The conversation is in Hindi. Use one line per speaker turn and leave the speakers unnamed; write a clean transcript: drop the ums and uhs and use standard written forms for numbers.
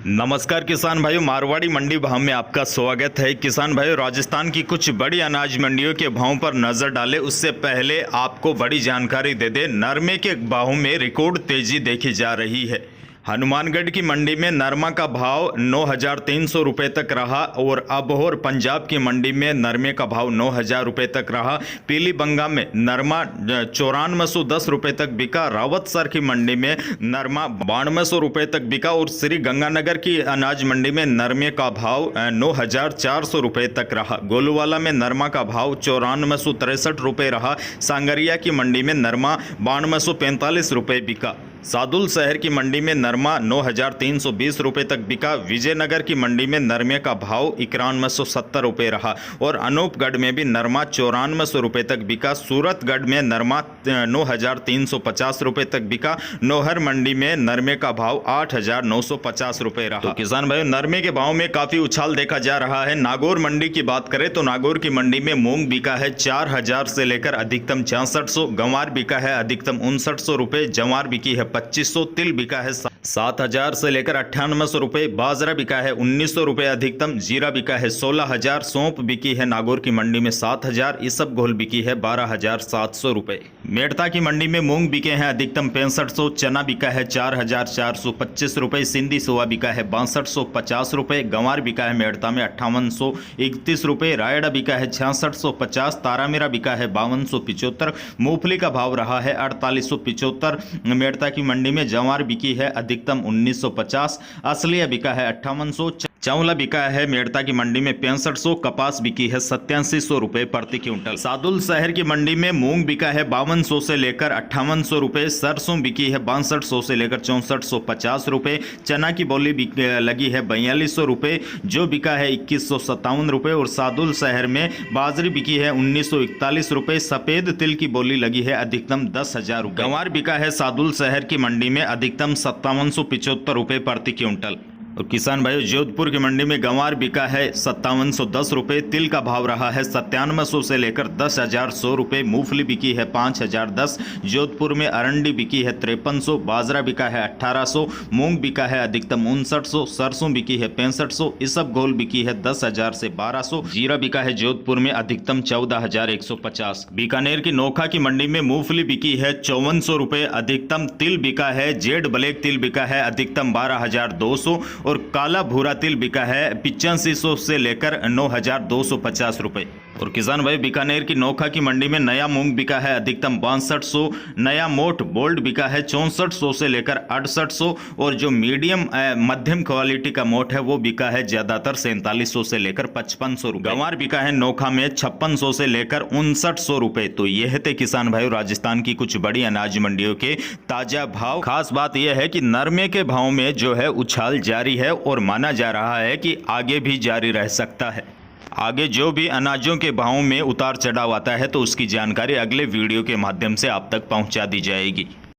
नमस्कार किसान भाइयों, मारवाड़ी मंडी भाव में आपका स्वागत है। किसान भाइयों, राजस्थान की कुछ बड़ी अनाज मंडियों के भावों पर नजर डालें उससे पहले आपको बड़ी जानकारी दे दें। नरमे के भाव में रिकॉर्ड तेजी देखी जा रही है। हनुमानगढ़ की मंडी में नरमा का भाव 9,300 रुपये तक रहा और अबोहर पंजाब की मंडी में नरमे का भाव 9,000 रुपये तक रहा। पीलीबंगा में नरमा 9410 रुपये तक बिका। रावतसर की मंडी में नरमा 9200 रुपये तक बिका और श्री गंगानगर की अनाज मंडी में नरमे का भाव 9,400 रुपये तक रहा। गोलूवाला में नरमा का भाव 9463 रुपये रहा। सांगरिया की मंडी में नरमा 9245 रुपये बिका। सादुल शहर की मंडी में नरमा 9,320 रुपये तक बिका। विजयनगर की मंडी में नरमे का भाव 9170 रुपये रहा और अनूपगढ़ में भी नरमा 9400 रुपये तक बिका। सूरतगढ़ में नरमा 9,350 रुपये तक बिका। नौहर मंडी में नरमे का भाव 8,950 रुपये रहा। तो किसान भाइयों, नरमे के भाव में काफ़ी उछाल देखा जा रहा है। नागौर मंडी की बात करें तो नागौर की मंडी में मूंग बिका है 4,000 से लेकर अधिकतम 6600। गंवार बिका है अधिकतम 5900 रुपये। जवार बिकी है 2500। तिल बिका है 7,000 से लेकर 9800 रुपये। बाजरा बिका है 1900 रुपये अधिकतम। जीरा बिका है 16,000। सौंफ बिकी है नागौर की मंडी में 7,000। इसब घोल बिकी है 12,700 रुपये। मेड़ता की मंडी में मूंग बिके हैं अधिकतम 6500। चना बिका है 4,425 रुपये। सिंधी सोआ बिका है 6250 रुपये। गंवार बिका है मेड़ता में 5831 रुपये। रायड़ा बिका है 6650। तारामीरा बिका है 5275। मूंगफली का भाव रहा है 4875। मेड़ता की मंडी में जवार बिकी है अधिकतम 1950। असलिया बिका है 5800। चावला बिका है मेड़ता की मंडी में 6500। कपास बिकी है 8700 रुपये प्रति क्विंटल। सादुल शहर की मंडी में मूंग बिका है 5200 से लेकर 5800 रुपये। सरसों बिकी है 6200 से लेकर 6450 रुपये। चना की बोली लगी है 4200 रुपये, जो बिका है 2157 रुपये। और सादुल शहर में बाजरी बिकी है 1941 रुपये। सफ़ेद तिल की बोली लगी है अधिकतम 10,000 रुपये। गंवार बिका है सादुल शहर की मंडी में अधिकतम 5775 रुपये प्रति क्विंटल। और किसान भाइयों, जोधपुर की मंडी में गंवार बिका है 5710 रुपये। तिल का भाव रहा है 9700 से लेकर 10,100 रुपये। मूंगफली बिकी है 5,010। जोधपुर में अरंडी बिकी है 5300। बाजरा बिका है 1800। मूंग बिका है अधिकतम 5900। सरसों बिकी है 6500। इसब घोल बिकी है 10,000 से 1200। जीरा बिका है जोधपुर में अधिकतम 14,150। बीकानेर की नोखा की मंडी में मूंगफली बिकी है 5400 रुपये अधिकतम। तिल बिका है जेड ब्लैक तिल बिका है अधिकतम 12,200 और काला भूरा तिल बिका है 8500 से लेकर 9,250 रुपये। और किसान भाई, बीकानेर की नोखा की मंडी में नया मूंग बिका है अधिकतम 6200। नया मोट बोल्ड बिका है 6400 से लेकर 6800 और जो मीडियम मध्यम क्वालिटी का मोट है वो बिका है ज्यादातर 4700 से लेकर 5500 रुपये। गंवार बिका है नोखा में 5600 से लेकर 5900 रुपये। तो यह थे किसान भाई राजस्थान की कुछ बड़ी अनाज मंडियों के ताजा भाव। खास बात यह है कि नरमे के भाव में जो है उछाल जारी है और माना जा रहा है कि आगे भी जारी रह सकता है। आगे जो भी अनाजों के भावों में उतार चढ़ाव आता है तो उसकी जानकारी अगले वीडियो के माध्यम से आप तक पहुंचा दी जाएगी।